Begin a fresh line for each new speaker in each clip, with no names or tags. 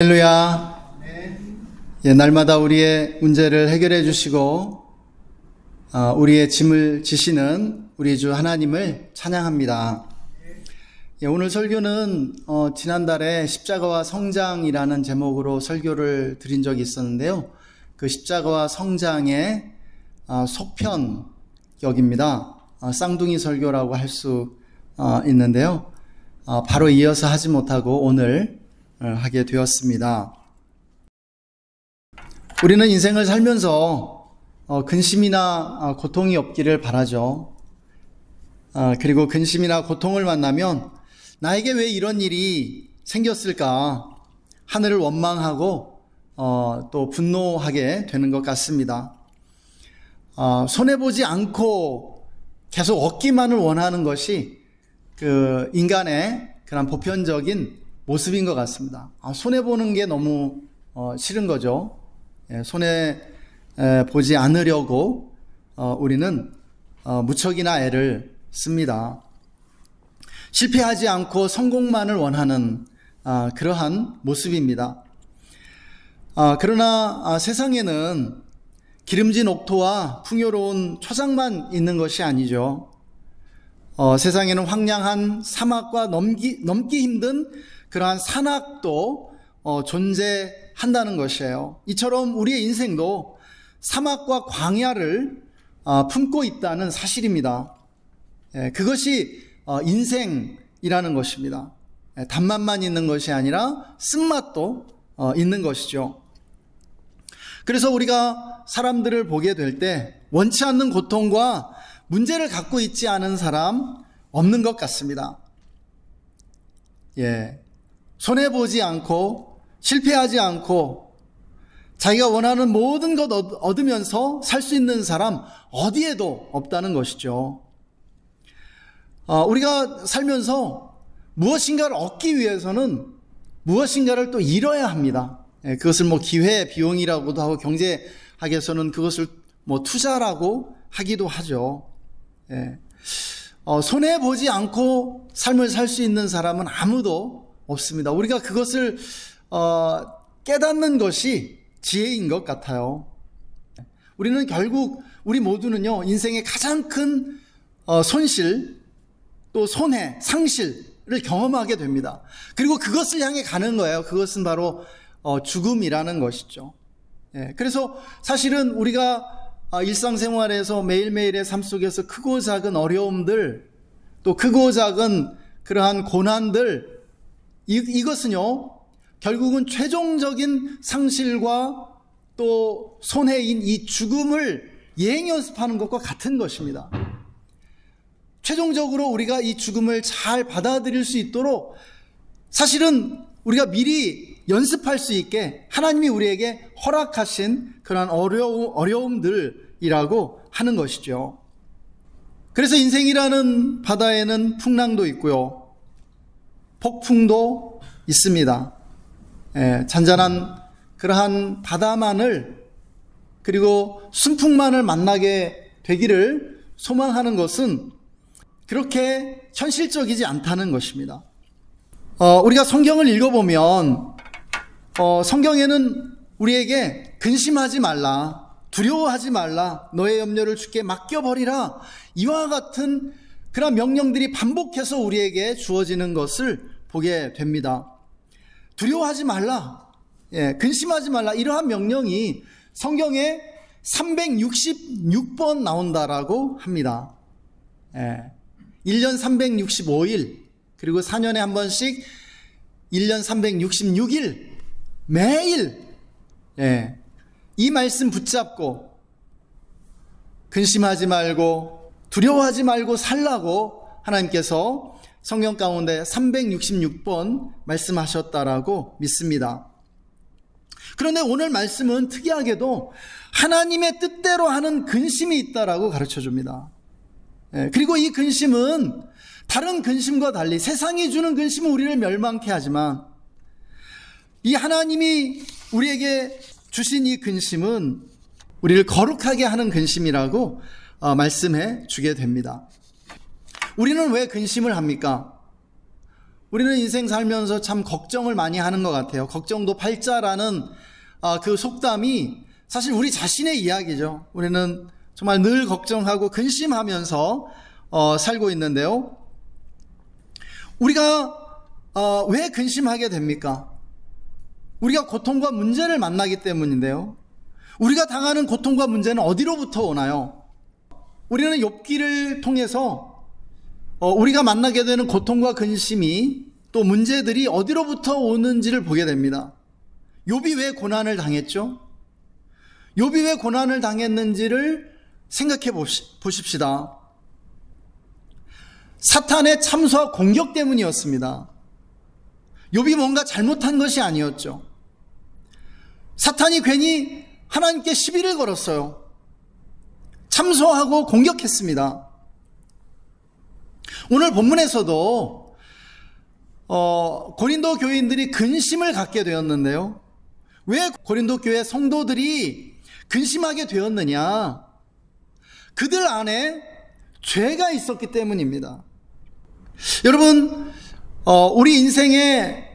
할렐루야. 예, 날마다 우리의 문제를 해결해 주시고 우리의 짐을 지시는 우리 주 하나님을 찬양합니다. 예, 오늘 설교는 지난달에 십자가와 성장이라는 제목으로 설교를 드린 적이 있었는데요. 그 십자가와 성장의 속편격입니다. 쌍둥이 설교라고 할 수 있는데요. 바로 이어서 하지 못하고 오늘 하게 되었습니다. 우리는 인생을 살면서 근심이나 고통이 없기를 바라죠. 그리고 근심이나 고통을 만나면 나에게 왜 이런 일이 생겼을까 하늘을 원망하고 또 분노하게 되는 것 같습니다. 손해보지 않고 계속 얻기만을 원하는 것이 그 인간의 그런 보편적인 모습인 것 같습니다. 손해보는 게 너무 싫은 거죠. 손해보지 않으려고 우리는 무척이나 애를 씁니다. 실패하지 않고 성공만을 원하는 그러한 모습입니다. 그러나 세상에는 기름진 옥토와 풍요로운 초장만 있는 것이 아니죠. 세상에는 황량한 사막과 넘기 힘든 그러한 산악도 존재한다는 것이에요. 이처럼 우리의 인생도 사막과 광야를 품고 있다는 사실입니다. 그것이 인생이라는 것입니다. 단맛만 있는 것이 아니라 쓴맛도 있는 것이죠. 그래서 우리가 사람들을 보게 될 때 원치 않는 고통과 문제를 갖고 있지 않은 사람 없는 것 같습니다. 손해보지 않고 실패하지 않고 자기가 원하는 모든 것 얻으면서 살 수 있는 사람 어디에도 없다는 것이죠. 우리가 살면서 무엇인가를 얻기 위해서는 무엇인가를 또 잃어야 합니다. 그것을 기회 비용이라고도 하고 경제학에서는 그것을 투자라고 하기도 하죠. 손해보지 않고 삶을 살 수 있는 사람은 아무도 없습니다. 우리가 그것을 깨닫는 것이 지혜인 것 같아요. 우리는 결국 우리 모두는요 인생의 가장 큰 손실 또 손해 상실을 경험하게 됩니다. 그리고 그것을 향해 가는 거예요. 그것은 바로 죽음이라는 것이죠. 그래서 사실은 우리가 일상생활에서 매일매일의 삶 속에서 크고 작은 어려움들 또 크고 작은 그러한 고난들 이것은요 결국은 최종적인 상실과 또 손해인 이 죽음을 예행연습하는 것과 같은 것입니다. 최종적으로 우리가 이 죽음을 잘 받아들일 수 있도록 사실은 우리가 미리 연습할 수 있게 하나님이 우리에게 허락하신 그런 어려움들이라고 하는 것이죠. 그래서 인생이라는 바다에는 풍랑도 있고요 폭풍도 있습니다. 잔잔한 그러한 바다만을 그리고 순풍만을 만나게 되기를 소망하는 것은 그렇게 현실적이지 않다는 것입니다. 우리가 성경을 읽어보면 성경에는 우리에게 근심하지 말라, 두려워하지 말라, 너의 염려를 주께 맡겨버리라 이와 같은 그런 명령들이 반복해서 우리에게 주어지는 것을 보게 됩니다. 두려워하지 말라, 근심하지 말라 이러한 명령이 성경에 366번 나온다라고 합니다. 1년 365일 그리고 4년에 한 번씩 1년 366일 매일 이 말씀 붙잡고 근심하지 말고 두려워하지 말고 살라고 하나님께서 성경 가운데 366번 말씀하셨다라고 믿습니다. 그런데 오늘 말씀은 특이하게도 하나님의 뜻대로 하는 근심이 있다라고 가르쳐줍니다. 그리고 이 근심은 다른 근심과 달리 세상이 주는 근심은 우리를 멸망케 하지만 이 하나님이 우리에게 주신 이 근심은 우리를 거룩하게 하는 근심이라고 말씀해 주게 됩니다. 우리는 왜 근심을 합니까? 우리는 인생 살면서 참 걱정을 많이 하는 것 같아요. 걱정도 팔자라는 그 속담이 사실 우리 자신의 이야기죠. 우리는 정말 늘 걱정하고 근심하면서 살고 있는데요. 우리가 왜 근심하게 됩니까? 우리가 고통과 문제를 만나기 때문인데요. 우리가 당하는 고통과 문제는 어디로부터 오나요? 우리는 욥기를 통해서 우리가 만나게 되는 고통과 근심이 또 문제들이 어디로부터 오는지를 보게 됩니다. 욥이 왜 고난을 당했죠? 욥이 왜 고난을 당했는지를 생각해 보십시다. 사탄의 참소와 공격 때문이었습니다. 욥이 뭔가 잘못한 것이 아니었죠. 사탄이 괜히 하나님께 시비를 걸었어요. 참소하고 공격했습니다. 오늘 본문에서도 고린도 교인들이 근심을 갖게 되었는데요. 왜 고린도 교회 성도들이 근심하게 되었느냐? 그들 안에 죄가 있었기 때문입니다. 여러분, 우리 인생에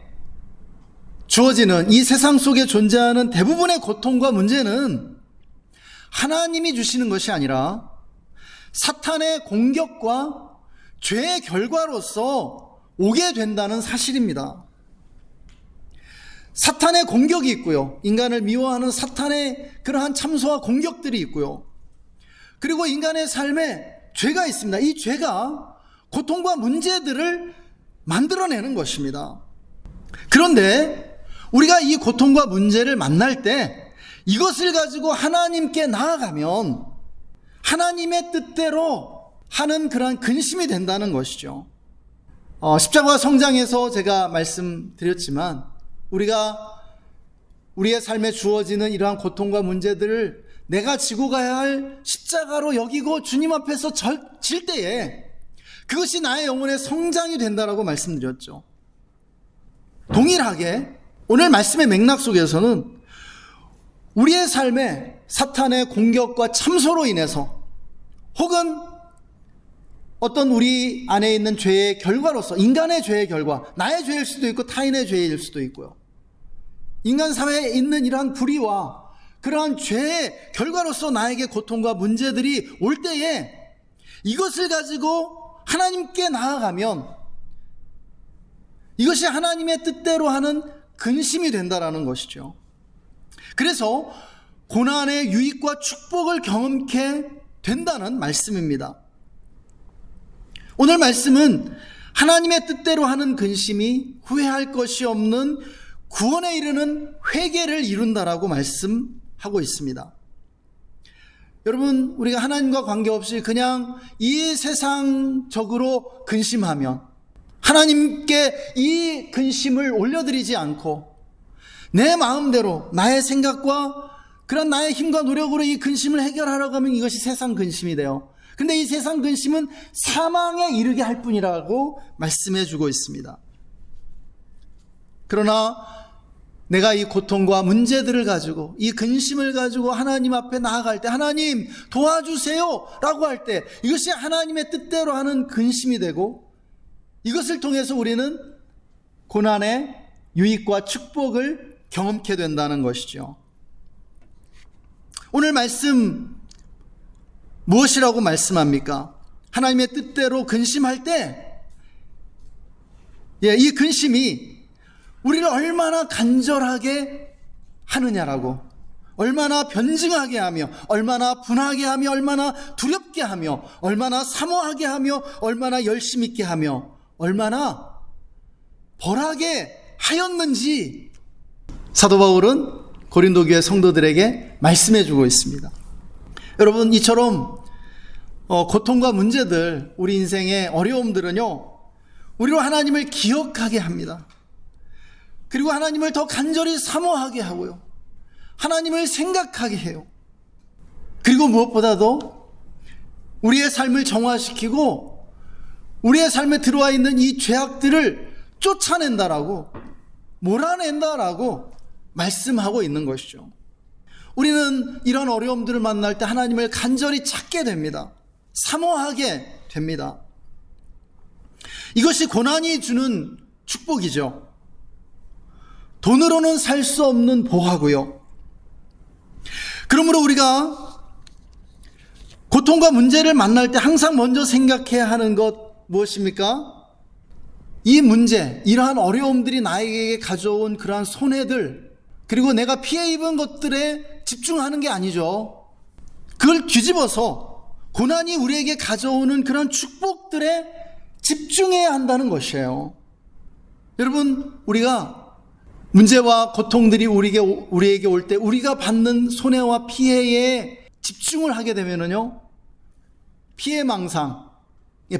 주어지는 이 세상 속에 존재하는 대부분의 고통과 문제는 하나님이 주시는 것이 아니라 사탄의 공격과 죄의 결과로서 오게 된다는 사실입니다. 사탄의 공격이 있고요. 인간을 미워하는 사탄의 그러한 참소와 공격들이 있고요. 그리고 인간의 삶에 죄가 있습니다. 이 죄가 고통과 문제들을 만들어내는 것입니다. 그런데 우리가 이 고통과 문제를 만날 때 이것을 가지고 하나님께 나아가면 하나님의 뜻대로 하는 그러한 근심이 된다는 것이죠. 십자가 성장에서 제가 말씀드렸지만 우리가 우리의 삶에 주어지는 이러한 고통과 문제들을 내가 지고 가야 할 십자가로 여기고 주님 앞에서 질 때에 그것이 나의 영혼의 성장이 된다라고 말씀드렸죠. 동일하게 오늘 말씀의 맥락 속에서는 우리의 삶에 사탄의 공격과 참소로 인해서 혹은 어떤 우리 안에 있는 죄의 결과로서 인간의 죄의 결과, 나의 죄일 수도 있고 타인의 죄일 수도 있고요. 인간 사회에 있는 이러한 불의와 그러한 죄의 결과로서 나에게 고통과 문제들이 올 때에 이것을 가지고 하나님께 나아가면 이것이 하나님의 뜻대로 하는 근심이 된다라는 것이죠. 그래서 고난의 유익과 축복을 경험케 된다는 말씀입니다. 오늘 말씀은 하나님의 뜻대로 하는 근심이 후회할 것이 없는 구원에 이르는 회개를 이룬다라고 말씀하고 있습니다. 여러분, 우리가 하나님과 관계없이 그냥 이 세상적으로 근심하면 하나님께 이 근심을 올려드리지 않고 내 마음대로 나의 생각과 그런 나의 힘과 노력으로 이 근심을 해결하려고 하면 이것이 세상 근심이 돼요. 근데 이 세상 근심은 사망에 이르게 할 뿐이라고 말씀해 주고 있습니다. 그러나 내가 이 고통과 문제들을 가지고 이 근심을 가지고 하나님 앞에 나아갈 때 하나님 도와주세요 라고 할 때 이것이 하나님의 뜻대로 하는 근심이 되고 이것을 통해서 우리는 고난의 유익과 축복을 경험케 된다는 것이죠. 오늘 말씀 무엇이라고 말씀합니까? 하나님의 뜻대로 근심할 때 이 근심이 우리를 얼마나 간절하게 하느냐라고, 얼마나 변증하게 하며 얼마나 분하게 하며 얼마나 두렵게 하며 얼마나 사모하게 하며 얼마나 열심 있게 하며 얼마나 벌하게 하였는지 사도 바울은 고린도 교회 성도들에게 말씀해 주고 있습니다. 여러분, 이처럼 고통과 문제들, 우리 인생의 어려움들은요 우리로 하나님을 기억하게 합니다. 그리고 하나님을 더 간절히 사모하게 하고요, 하나님을 생각하게 해요. 그리고 무엇보다도 우리의 삶을 정화시키고 우리의 삶에 들어와 있는 이 죄악들을 쫓아낸다라고, 몰아낸다라고 말씀하고 있는 것이죠. 우리는 이런 어려움들을 만날 때 하나님을 간절히 찾게 됩니다. 사모하게 됩니다. 이것이 고난이 주는 축복이죠. 돈으로는 살 수 없는 보화고요. 그러므로 우리가 고통과 문제를 만날 때 항상 먼저 생각해야 하는 것 무엇입니까? 이 문제, 이러한 어려움들이 나에게 가져온 그러한 손해들, 그리고 내가 피해 입은 것들에 집중하는 게 아니죠. 그걸 뒤집어서 고난이 우리에게 가져오는 그런 축복들에 집중해야 한다는 것이에요. 여러분, 우리가 문제와 고통들이 우리에게 올 때 우리가 받는 손해와 피해에 집중을 하게 되면요, 피해망상에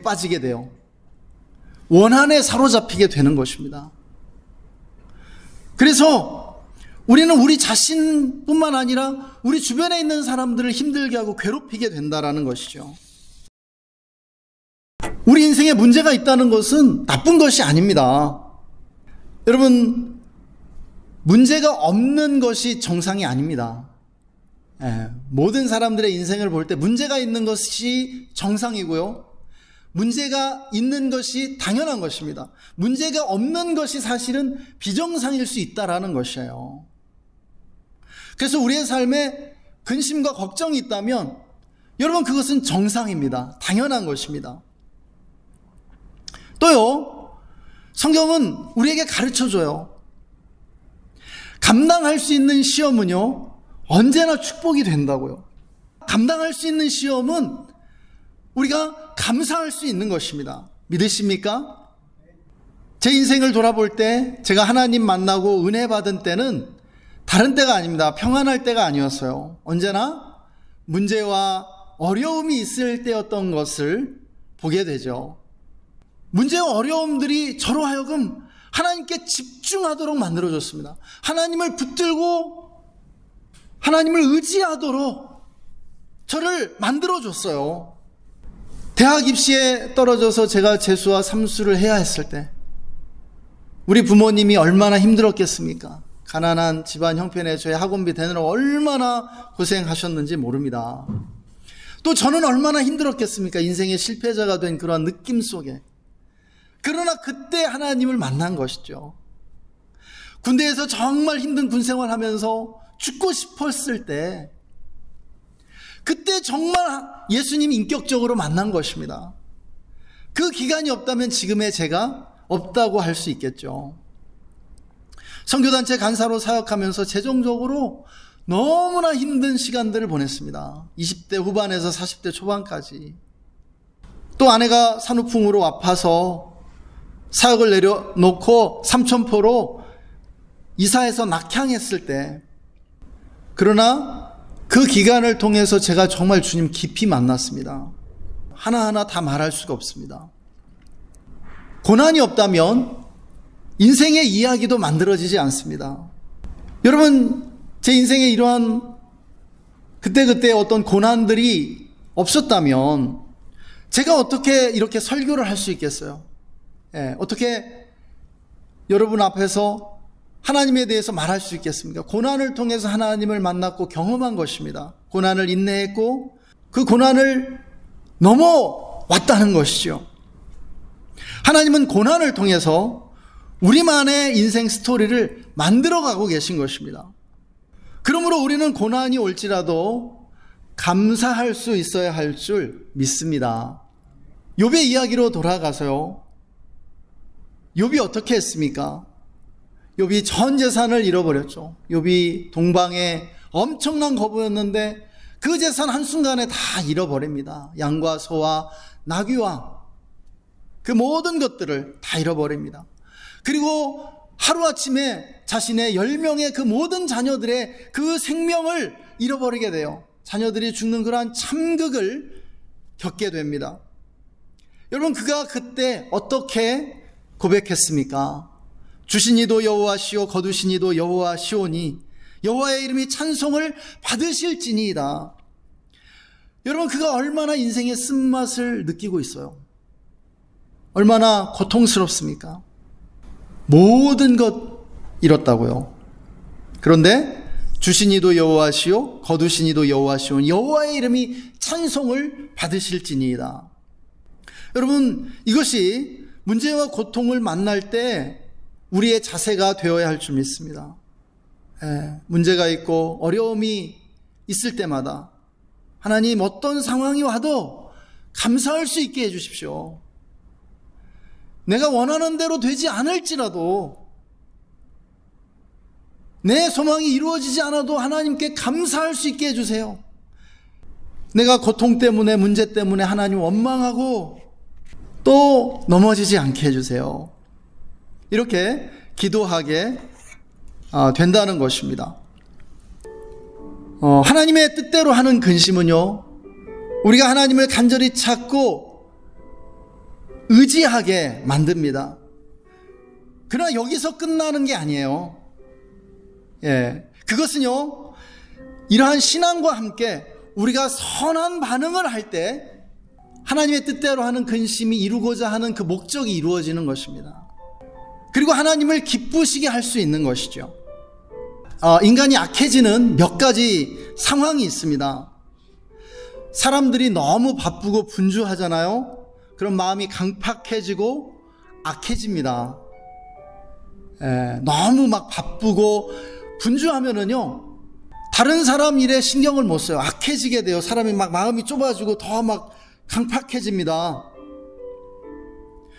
빠지게 돼요. 원한에 사로잡히게 되는 것입니다. 그래서 우리는 우리 자신뿐만 아니라 우리 주변에 있는 사람들을 힘들게 하고 괴롭히게 된다는 것이죠. 우리 인생에 문제가 있다는 것은 나쁜 것이 아닙니다. 여러분, 문제가 없는 것이 정상이 아닙니다. 모든 사람들의 인생을 볼 때 문제가 있는 것이 정상이고요, 문제가 있는 것이 당연한 것입니다. 문제가 없는 것이 사실은 비정상일 수 있다는 것이에요. 그래서 우리의 삶에 근심과 걱정이 있다면 여러분, 그것은 정상입니다. 당연한 것입니다. 또요, 성경은 우리에게 가르쳐줘요. 감당할 수 있는 시험은요, 언제나 축복이 된다고요. 감당할 수 있는 시험은 우리가 감사할 수 있는 것입니다. 믿으십니까? 제 인생을 돌아볼 때 제가 하나님 만나고 은혜 받은 때는 다른 때가 아닙니다. 평안할 때가 아니었어요. 언제나 문제와 어려움이 있을 때였던 것을 보게 되죠. 문제와 어려움들이 저로 하여금 하나님께 집중하도록 만들어줬습니다. 하나님을 붙들고 하나님을 의지하도록 저를 만들어줬어요. 대학 입시에 떨어져서 제가 재수와 삼수를 해야 했을 때 우리 부모님이 얼마나 힘들었겠습니까? 가난한 집안 형편에 저희 학원비 대느라 얼마나 고생하셨는지 모릅니다. 또 저는 얼마나 힘들었겠습니까? 인생의 실패자가 된 그런 느낌 속에. 그러나 그때 하나님을 만난 것이죠. 군대에서 정말 힘든 군생활 하면서 죽고 싶었을 때, 그때 정말 예수님 인격적으로 만난 것입니다. 그 기간이 없다면 지금의 제가 없다고 할 수 있겠죠. 선교단체 간사로 사역하면서 재정적으로 너무나 힘든 시간들을 보냈습니다. 20대 후반에서 40대 초반까지. 또 아내가 산후풍으로 아파서 사역을 내려놓고 삼천포로 이사해서 낙향했을 때, 그러나 그 기간을 통해서 제가 정말 주님 깊이 만났습니다. 하나하나 다 말할 수가 없습니다. 고난이 없다면 인생의 이야기도 만들어지지 않습니다. 여러분, 제 인생에 이러한 그때그때 어떤 고난들이 없었다면 제가 어떻게 이렇게 설교를 할 수 있겠어요? 어떻게 여러분 앞에서 하나님에 대해서 말할 수 있겠습니까? 고난을 통해서 하나님을 만났고 경험한 것입니다. 고난을 인내했고 그 고난을 넘어왔다는 것이죠. 하나님은 고난을 통해서 우리만의 인생 스토리를 만들어가고 계신 것입니다. 그러므로 우리는 고난이 올지라도 감사할 수 있어야 할 줄 믿습니다. 욥의 이야기로 돌아가서요, 욥이 어떻게 했습니까? 욥이 전 재산을 잃어버렸죠. 욥이 동방에 엄청난 거부였는데 그 재산 한순간에 다 잃어버립니다. 양과 소와 나귀와 그 모든 것들을 다 잃어버립니다. 그리고 하루아침에 자신의 10명의 그 모든 자녀들의 그 생명을 잃어버리게 돼요. 자녀들이 죽는 그러한 참극을 겪게 됩니다. 여러분, 그가 그때 어떻게 고백했습니까? 주신 이도 여호와시오 거두신 이도 여호와시오니 여호와의 이름이 찬송을 받으실지니이다. 여러분, 그가 얼마나 인생의 쓴맛을 느끼고 있어요. 얼마나 고통스럽습니까? 모든 것 잃었다고요. 그런데 주신 이도 여호와시오 거두신 이도 여호와시오 여호와의 이름이 찬송을 받으실지니이다. 여러분, 이것이 문제와 고통을 만날 때 우리의 자세가 되어야 할 줄 믿습니다. 문제가 있고 어려움이 있을 때마다 하나님 어떤 상황이 와도 감사할 수 있게 해주십시오. 내가 원하는 대로 되지 않을지라도, 내 소망이 이루어지지 않아도 하나님께 감사할 수 있게 해주세요. 내가 고통 때문에, 문제 때문에 하나님 원망하고 또 넘어지지 않게 해주세요. 이렇게 기도하게 된다는 것입니다. 하나님의 뜻대로 하는 근심은요, 우리가 하나님을 간절히 찾고 의지하게 만듭니다. 그러나 여기서 끝나는 게 아니에요. 그것은요, 이러한 신앙과 함께 우리가 선한 반응을 할 때 하나님의 뜻대로 하는 근심이 이루고자 하는 그 목적이 이루어지는 것입니다. 그리고 하나님을 기쁘시게 할 수 있는 것이죠. 인간이 악해지는 몇 가지 상황이 있습니다. 사람들이 너무 바쁘고 분주하잖아요. 그럼 마음이 강팍해지고 악해집니다. 너무 막 바쁘고 분주하면은요, 다른 사람 일에 신경을 못 써요. 악해지게 돼요. 사람이 막 마음이 좁아지고 더 막 강팍해집니다.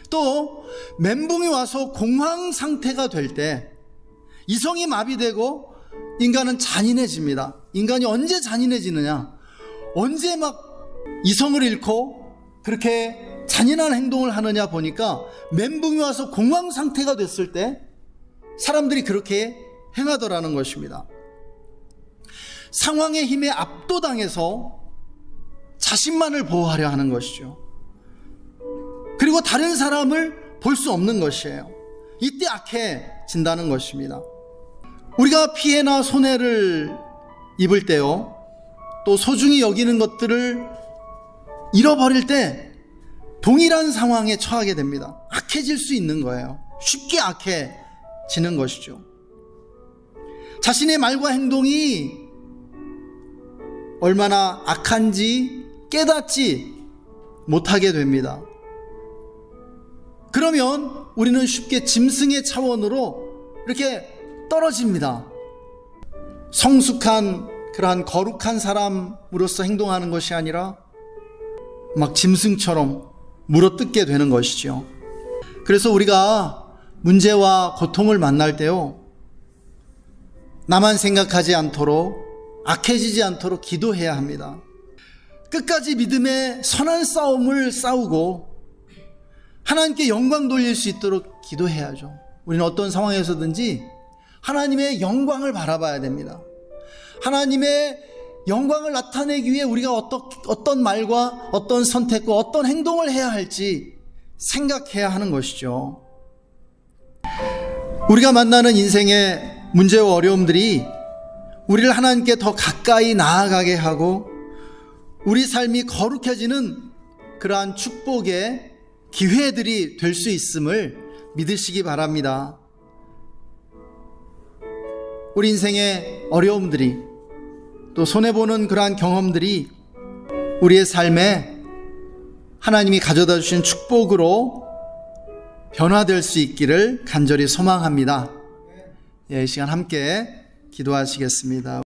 또 멘붕이 와서 공황 상태가 될 때 이성이 마비되고 인간은 잔인해집니다. 인간이 언제 잔인해지느냐? 언제 막 이성을 잃고 그렇게 잔인한 행동을 하느냐 보니까, 멘붕이 와서 공황 상태가 됐을 때 사람들이 그렇게 행하더라는 것입니다. 상황의 힘에 압도당해서 자신만을 보호하려 하는 것이죠. 그리고 다른 사람을 볼 수 없는 것이에요. 이때 악해진다는 것입니다. 우리가 피해나 손해를 입을 때요, 또 소중히 여기는 것들을 잃어버릴 때 동일한 상황에 처하게 됩니다. 악해질 수 있는 거예요. 쉽게 악해지는 것이죠. 자신의 말과 행동이 얼마나 악한지 깨닫지 못하게 됩니다. 그러면 우리는 쉽게 짐승의 차원으로 이렇게 떨어집니다. 성숙한 그러한 거룩한 사람으로서 행동하는 것이 아니라 막 짐승처럼 물어뜯게 되는 것이죠. 그래서 우리가 문제와 고통을 만날 때요, 나만 생각하지 않도록, 악해지지 않도록 기도해야 합니다. 끝까지 믿음의 선한 싸움을 싸우고 하나님께 영광 돌릴 수 있도록 기도해야죠. 우리는 어떤 상황에서든지 하나님의 영광을 바라봐야 됩니다. 하나님의 영광을 나타내기 위해 우리가 어떤 말과 어떤 선택과 어떤 행동을 해야 할지 생각해야 하는 것이죠. 우리가 만나는 인생의 문제와 어려움들이 우리를 하나님께 더 가까이 나아가게 하고 우리 삶이 거룩해지는 그러한 축복의 기회들이 될 수 있음을 믿으시기 바랍니다. 우리 인생의 어려움들이, 또 손해보는 그러한 경험들이 우리의 삶에 하나님이 가져다 주신 축복으로 변화될 수 있기를 간절히 소망합니다. 이 시간 함께 기도하시겠습니다.